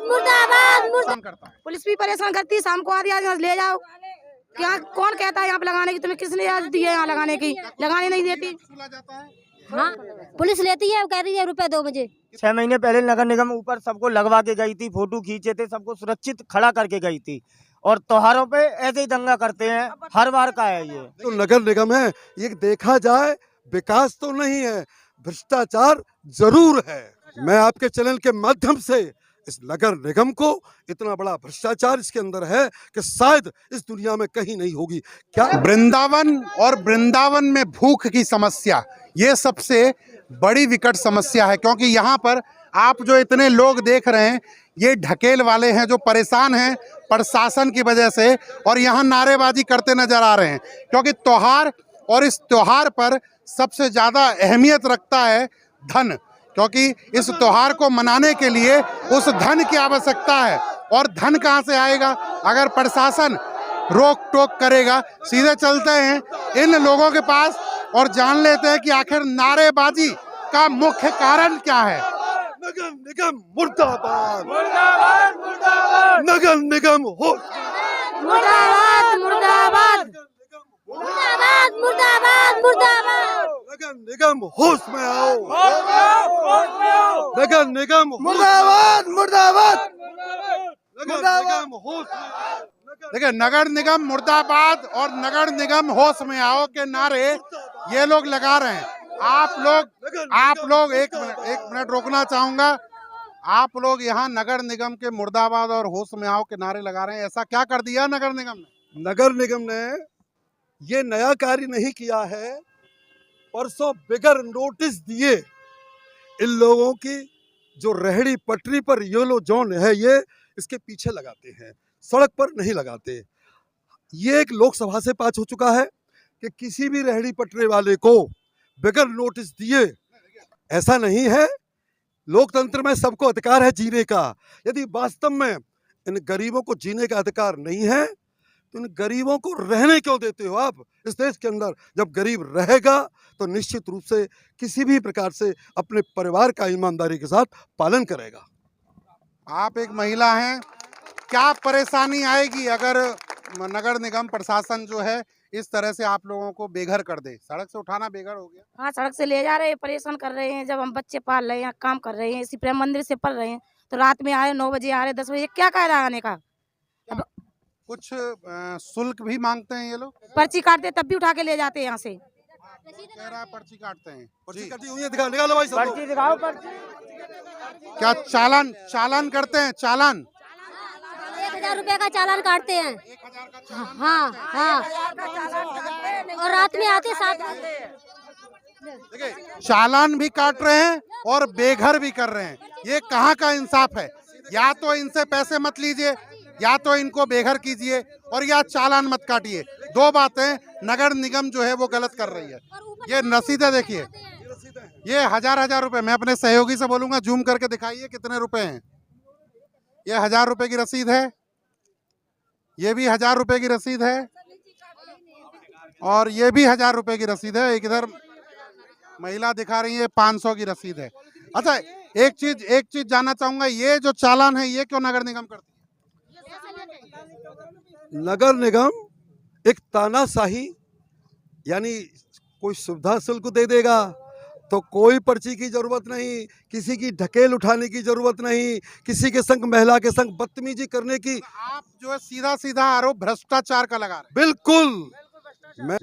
मुर्दाबाद परेशान करता है। पुलिस भी परेशान करती है, शाम को आधी आधी ले जाओ। क्या कौन कहता है यहाँ पे लगाने की? तुम्हें किसने इजाजत दी है यहाँ लगाने की? लगाने नहीं देती। वसूला जाता है। हाँ, पुलिस लेती है, कह रही है रुपए 2 बजे। 6 महीने पहले नगर निगम ऊपर सबको लगवा के गई थी, फोटो खींचे थे, सबको सुरक्षित खड़ा करके गई थी। और त्योहारों पे ऐसे ही दंगा करते हैं, हर बार का है ये। तो नगर निगम है, ये देखा जाए विकास तो नहीं है, भ्रष्टाचार जरूर है। मैं आपके चैनल के माध्यम से इस नगर निगम को, इतना बड़ा भ्रष्टाचार इसके अंदर है कि शायद इस दुनिया में कहीं नहीं होगी। क्या वृंदावन और वृंदावन में भूख की समस्या, ये सबसे बड़ी विकट समस्या है, क्योंकि यहाँ पर आप जो इतने लोग देख रहे हैं, ये ढकेल वाले हैं जो परेशान हैं प्रशासन की वजह से, और यहाँ नारेबाजी करते नजर आ रहे हैं, क्योंकि त्योहार, और इस त्योहार पर सबसे ज़्यादा अहमियत रखता है धन, क्योंकि इस त्योहार को मनाने के लिए उस धन की आवश्यकता है। और धन कहाँ से आएगा अगर प्रशासन रोक टोक करेगा। सीधे चलते हैं इन लोगों के पास और जान लेते हैं कि आखिर नारेबाजी का मुख्य कारण क्या है। नगर निगम मुर्दाबाद, मुर्दाबाद, मुर्दाबाद। नगर निगम हो मुर्दाबाद मुर्दाबाद मुर्दाबाद मुर्दाबाद मुर्दाबाद। नगर निगम होश में आओ, नगर निगम मुर्दाबाद, मुर्दाबाद। नगर निगम होश में आओ। देखिए, नगर निगम मुर्दाबाद और नगर निगम होश में आओ के नारे ये लोग लगा रहे हैं। आप लोग एक मिनट रोकना चाहूंगा। आप लोग यहाँ नगर निगम के मुर्दाबाद और होश में आओ के नारे लगा रहे हैं, ऐसा क्या कर दिया नगर निगम ने? नगर निगम ने ये नया कार्य नहीं किया है। परसों बिगर नोटिस दिए इन लोगों की जो रेहड़ी पटरी पर येलो जोन है, ये इसके पीछे लगाते हैं, सड़क पर नहीं लगाते। ये एक लोकसभा से पास हो चुका है कि किसी भी रेहड़ी पटरी वाले को बिगर नोटिस दिए, ऐसा नहीं है। लोकतंत्र में सबको अधिकार है जीने का। यदि वास्तव में इन गरीबों को जीने का अधिकार नहीं है तो इन गरीबों को रहने क्यों देते हो आप इस देश के अंदर? जब गरीब रहेगा तो निश्चित रूप से किसी भी प्रकार से अपने परिवार का ईमानदारी के साथ पालन करेगा। आप एक महिला हैं, क्या परेशानी आएगी अगर नगर निगम प्रशासन जो है इस तरह से आप लोगों को बेघर कर दे? सड़क से उठाना बेघर हो गया। हाँ, सड़क से ले जा रहे हैं, परेशान कर रहे हैं। जब हम बच्चे पाल रहे हैं, काम कर रहे हैं, इसी प्रेम मंदिर से पढ़ रहे हैं, तो रात में आए 9 बजे आ रहे, 10 बजे, क्या कायदा आने का? कुछ शुल्क भी मांगते हैं ये लोग? पर्ची काटते तब भी उठा के ले जाते हैं यहाँ से। कह रहा है पर्ची काटते हैं। पर्ची कटी हुई है, निकालो भाई सब लोग। पर्ची दिखाओ, पर्ची। क्या चालान करते हैं? चालान 1000 रुपए का चालान काटते हैं। 1000 का चालान। हाँ हाँ, और रात में आते 7 देखिए, चालान भी काट रहे हैं और बेघर भी कर रहे हैं। ये कहाँ का इंसाफ है? या तो इनसे पैसे मत लीजिए, या तो इनको बेघर कीजिए, और या चालान मत काटिए। 2 बातें नगर निगम जो है वो गलत कर रही है। ये रसीदें देखिए, ये हजार रुपए। मैं अपने सहयोगी से बोलूंगा जूम करके दिखाइए कितने रुपए हैं। ये 1000 रुपए की रसीद है, ये भी 1000 रुपए की रसीद है, और ये भी 1000 रुपए की रसीद है। एक इधर महिला दिखा रही है 500 की रसीद है। अच्छा, एक चीज जानना चाहूंगा, ये जो चालान है ये क्यों नगर निगम करती है? नगर निगम एक तानाशाही, यानी कोई सुविधा शुल्क दे देगा तो कोई पर्ची की जरूरत नहीं, किसी की ढकेल उठाने की जरूरत नहीं, किसी के संग, महिला के संग बदतमीजी करने की। आप जो है सीधा सीधा आरोप भ्रष्टाचार का लगा रहे हैं। बिल्कुल,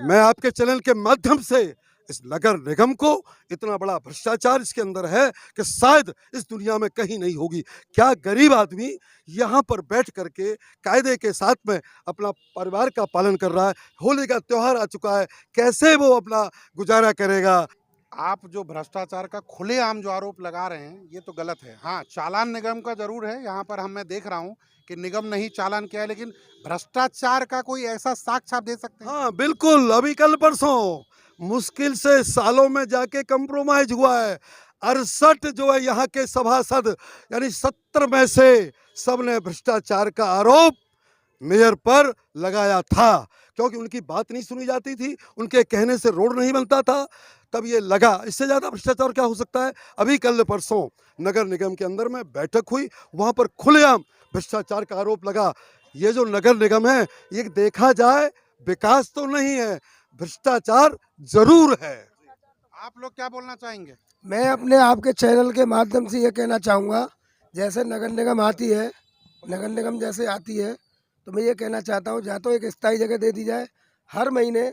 मैं आपके चैनल के माध्यम से इस नगर निगम को, इतना बड़ा भ्रष्टाचार इसके अंदर है कि शायद इस दुनिया में कहीं नहीं होगी। क्या गरीब आदमी यहाँ पर बैठ करके कायदे के साथ में अपना परिवार का पालन कर रहा है? होली का त्योहार आ चुका है, कैसे वो अपना गुजारा करेगा? आप जो भ्रष्टाचार का खुलेआम जो आरोप लगा रहे हैं ये तो गलत है। हाँ, चालान निगम का जरूर है, यहाँ पर मैं देख रहा हूँ कि निगम ने ही चालान किया है, लेकिन भ्रष्टाचार का कोई ऐसा साक्ष्य आप दे सकते हैं? हाँ बिल्कुल, अभी कल परसों मुश्किल से सालों में जाके कंप्रोमाइज हुआ है। 68 जो है यहाँ के सभासद, यानी 70 में से सबने भ्रष्टाचार का आरोप मेयर पर लगाया था, क्योंकि उनकी बात नहीं सुनी जाती थी, उनके कहने से रोड नहीं बनता था। कब ये लगा, इससे ज़्यादा भ्रष्टाचार क्या हो सकता है। अभी कल परसों नगर निगम के अंदर में बैठक हुई, वहाँ पर खुलेआम भ्रष्टाचार का आरोप लगा। ये जो नगर निगम है, ये देखा जाए विकास तो नहीं है, भ्रष्टाचार जरूर है। आप लोग क्या बोलना चाहेंगे? मैं अपने आपके चैनल के माध्यम से ये कहना चाहूँगा, जैसे नगर निगम आती है, नगर निगम जैसे आती है, तो मैं ये कहना चाहता हूँ, या तो एक स्थायी जगह दे दी जाए, हर महीने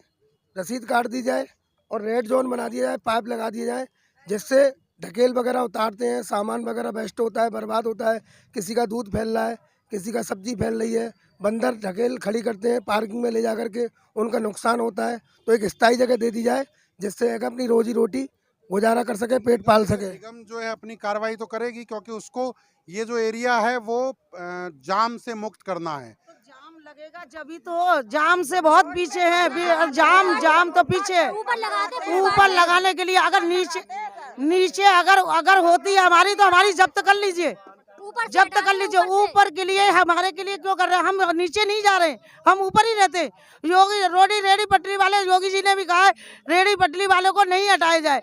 रसीद काट दी जाए और रेड जोन बना दिया जाए, पाइप लगा दिए जाए, जिससे ढकेल वगैरह उतारते हैं, सामान वगैरह वेस्ट होता है, बर्बाद होता है, किसी का दूध फैल रहा है, किसी का सब्जी फैल रही है, बंदर ढकेल खड़ी करते हैं पार्किंग में ले जा करके, उनका नुकसान होता है। तो एक स्थायी जगह दे दी जाए, जिससे एक अपनी रोजी रोटी गुजारा कर सके, पेट पाल सके। निगम जो है अपनी कार्रवाई तो करेगी, क्योंकि उसको ये जो एरिया है वो जाम से मुक्त करना है। जाम लगेगा जभी तो, जाम से बहुत पीछे है, जाम तो पीछे है। ऊपर लगाने के लिए अगर नीचे अगर होती है हमारी, तो हमारी जब्त कर लीजिए, जब्त कर लीजिए। ऊपर के लिए, हमारे के लिए क्यों कर रहे हैं? हम नीचे नहीं जा रहे, हम ऊपर ही रहते। योगी रेडी पटरी वाले, योगी जी ने भी कहा है रेडी पटरी वालों को नहीं हटाया जाए,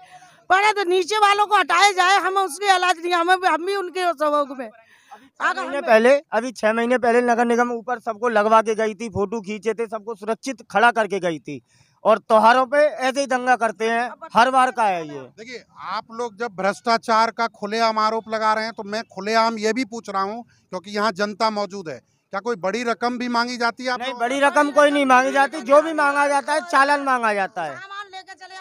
पड़े तो नीचे वालों को हटाया जाए। हम उसके इलाज नहीं, हम भी उनके सहयोग में। अभी 6 महीने पहले नगर निगम ऊपर सबको लगवा के गई थी, फोटो खींचे थे, सबको सुरक्षित खड़ा करके गई थी। और त्योहारों पे ऐसे ही दंगा करते हैं, हर बार का है ये। देखिए, आप लोग जब भ्रष्टाचार का खुलेआम आरोप लगा रहे हैं, तो मैं खुलेआम ये भी पूछ रहा हूँ, क्योंकि यहाँ जनता मौजूद है, क्या कोई बड़ी रकम भी मांगी जाती है? नहीं, बड़ी रकम कोई नहीं मांगी जाती, जो भी मांगा जाता है चालान मांगा जाता है।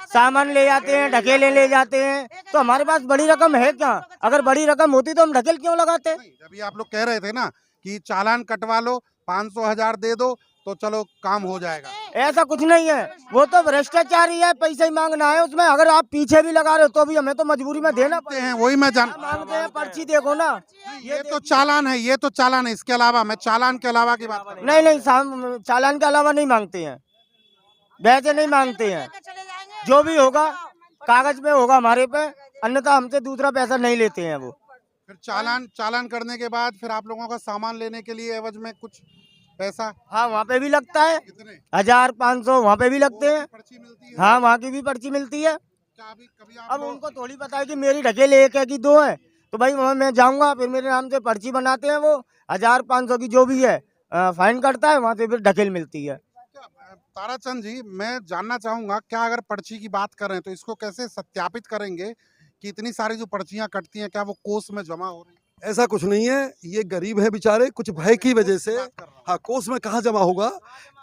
सामान ले जाते हैं, ढकेले ले जाते हैं, तो हमारे पास बड़ी रकम है क्या? अगर बड़ी रकम होती तो हम ढकेल क्यों लगाते? जब आप लोग कह रहे थे ना कि चालान कटवा लो, 500,000 दे दो तो चलो काम हो जाएगा, ऐसा कुछ नहीं है, वो तो भ्रष्टाचार ही है, पैसे ही मांगना है उसमें। अगर आप पीछे भी लगा रहे हो तो भी हमें तो मजबूरी में देना पड़ता हैं, वही मैं जान मांगते हैं। पर्ची देखो ना, ये तो चालान है, ये तो चालान है। इसके अलावा मैं चालान के अलावा की बात कर रहा हूं। नहीं, चालान के अलावा नहीं मांगते हैं, वैसे नहीं मांगते हैं। जो भी होगा कागज में होगा हमारे पे, अन्यथा हमसे दूसरा पैसा नहीं लेते हैं वो। फिर चालान करने के बाद फिर आप लोगों का सामान लेने के लिए एवज में कुछ पैसा? हाँ, वहाँ पे भी लगता है, कितने? 1000-500 वहाँ पे भी लगते हैं। पर्ची मिलती है? हाँ, वहाँ की भी पर्ची मिलती है। क्या कभी अब उनको थोड़ी पता है कि मेरी ढकेल 1 है कि 2 है, तो भाई वहाँ मैं जाऊँगा, फिर मेरे नाम से पर्ची बनाते हैं, वो 1000-500 की जो भी है फाइन कटता है, वहाँ से फिर ढकेल मिलती है। ताराचंद जी, मैं जानना चाहूंगा, क्या अगर पर्ची की बात कर रहे हैं तो इसको कैसे सत्यापित करेंगे कि इतनी सारी जो पर्चियां कटती हैं, क्या वो कोष में जमा हो रही है? ऐसा कुछ नहीं है, ये गरीब है बेचारे, कुछ भय की वजह से। हाँ, कोष में कहाँ जमा होगा,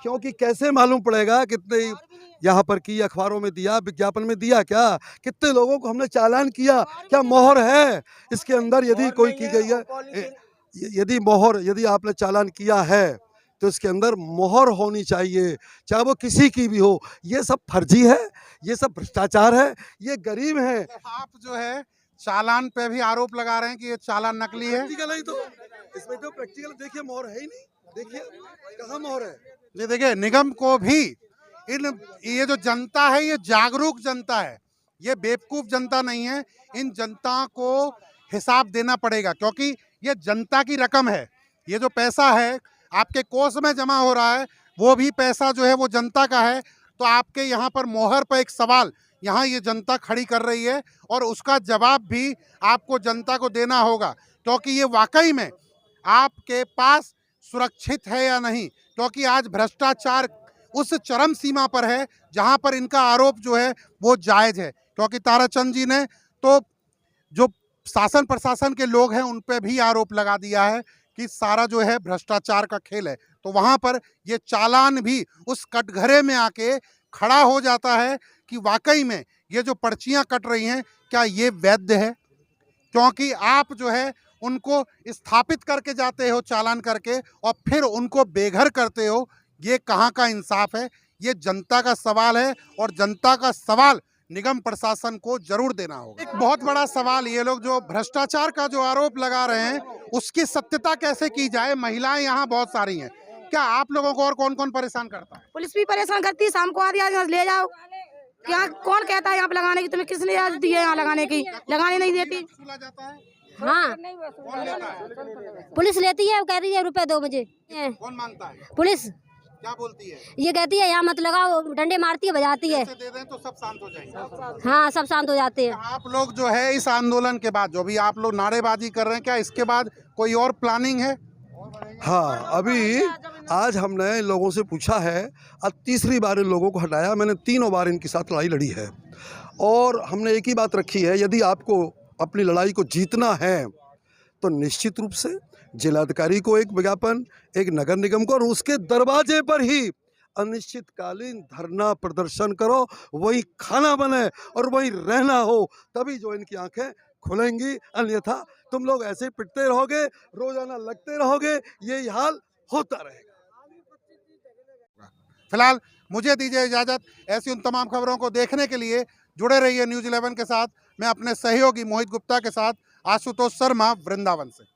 क्योंकि कैसे मालूम पड़ेगा कितने यहाँ पर की, अखबारों में दिया, विज्ञापन में दिया क्या, कितने लोगों को हमने चालान किया, क्या मोहर है इसके अंदर? यदि कोई की गई है, यदि आपने चालान किया है तो इसके अंदर मोहर होनी चाहिए, चाहे वो किसी की भी हो। ये सब फर्जी है, ये सब भ्रष्टाचार है, ये गरीब है। आप जो है चालान पे भी आरोप लगा रहे हैं कि ये चालान नकली है। प्रैक्टिकल है, तो इसमें तो प्रैक्टिकल देखिए, मोहर है ही नहीं, देखिए कहाँ मोहर है। ये देखिए, निगम को भी ये जो जनता है, ये जागरूक जनता है, ये बेवकूफ जनता नहीं है। इन जनता को हिसाब देना पड़ेगा, क्योंकि ये जनता की रकम है। ये जो पैसा है आपके कोष में जमा हो रहा है, वो भी पैसा जो है वो जनता का है। तो आपके यहाँ पर मोहर पर एक सवाल यहाँ ये जनता खड़ी कर रही है, और उसका जवाब भी आपको जनता को देना होगा, क्योंकि ये वाकई में आपके पास सुरक्षित है या नहीं। क्योंकि आज भ्रष्टाचार उस चरम सीमा पर है जहाँ पर इनका आरोप जो है वो जायज़ है। क्योंकि ताराचंद जी ने तो जो शासन प्रशासन के लोग हैं उन पे भी आरोप लगा दिया है कि सारा जो है भ्रष्टाचार का खेल है। तो वहाँ पर ये चालान भी उस कटघरे में आके खड़ा हो जाता है कि वाकई में ये जो पर्चियाँ कट रही हैं, क्या ये वैध है? क्योंकि आप जो है उनको स्थापित करके जाते हो चालान करके, और फिर उनको बेघर करते हो। ये कहाँ का इंसाफ है? ये जनता का सवाल है, और जनता का सवाल निगम प्रशासन को जरूर देना होगा। एक बहुत बड़ा सवाल, ये लोग जो भ्रष्टाचार का जो आरोप लगा रहे हैं उसकी सत्यता कैसे की जाए? महिलाएं यहाँ बहुत सारी हैं, क्या आप लोगों को और कौन कौन परेशान करता है? पुलिस भी परेशान करती है, शाम को आधी ले जाओ, क्या कौन कहता है यहाँ पे लगाने की? तुम्हें किसने आज दी है यहाँ लगाने की? लगाने नहीं देती। वसूला जाता है? हाँ, कौन लेता है? पुलिस लेती है, कह रही है ₹2 मुझे। कौन मांगता है? पुलिस क्या बोलती है? ये कहती है यहाँ मत लगाओ, डंडे मारती है, बजाती है। पैसे दे दें तो सब शांत हो जाएंगे। हाँ, सब शांत हो जाते हैं। आप लोग जो है इस आंदोलन के बाद जो भी आप लोग नारेबाजी कर रहे हैं, क्या इसके बाद कोई और प्लानिंग है? हाँ, अभी आज हमने इन लोगों से पूछा है, अब तीसरी बार इन लोगों को हटाया। मैंने 3 बार इनके साथ लड़ाई लड़ी है और हमने एक ही बात रखी है, यदि आपको अपनी लड़ाई को जीतना है तो निश्चित रूप से जिलाधिकारी को एक विज्ञापन, एक नगर निगम को, और उसके दरवाजे पर ही अनिश्चितकालीन धरना प्रदर्शन करो, वही खाना बने और वही रहना हो, तभी जो इनकी आंखें खुलेंगी। अन्यथा तुम लोग ऐसे पिटते रहोगे, रोजाना लगते रहोगे, यही हाल होता रहेगा। फिलहाल मुझे दीजिए इजाजत। ऐसी उन तमाम खबरों को देखने के लिए जुड़े रहिए न्यूज़ 11 के साथ। मैं अपने सहयोगी मोहित गुप्ता के साथ आशुतोष शर्मा, वृंदावन से।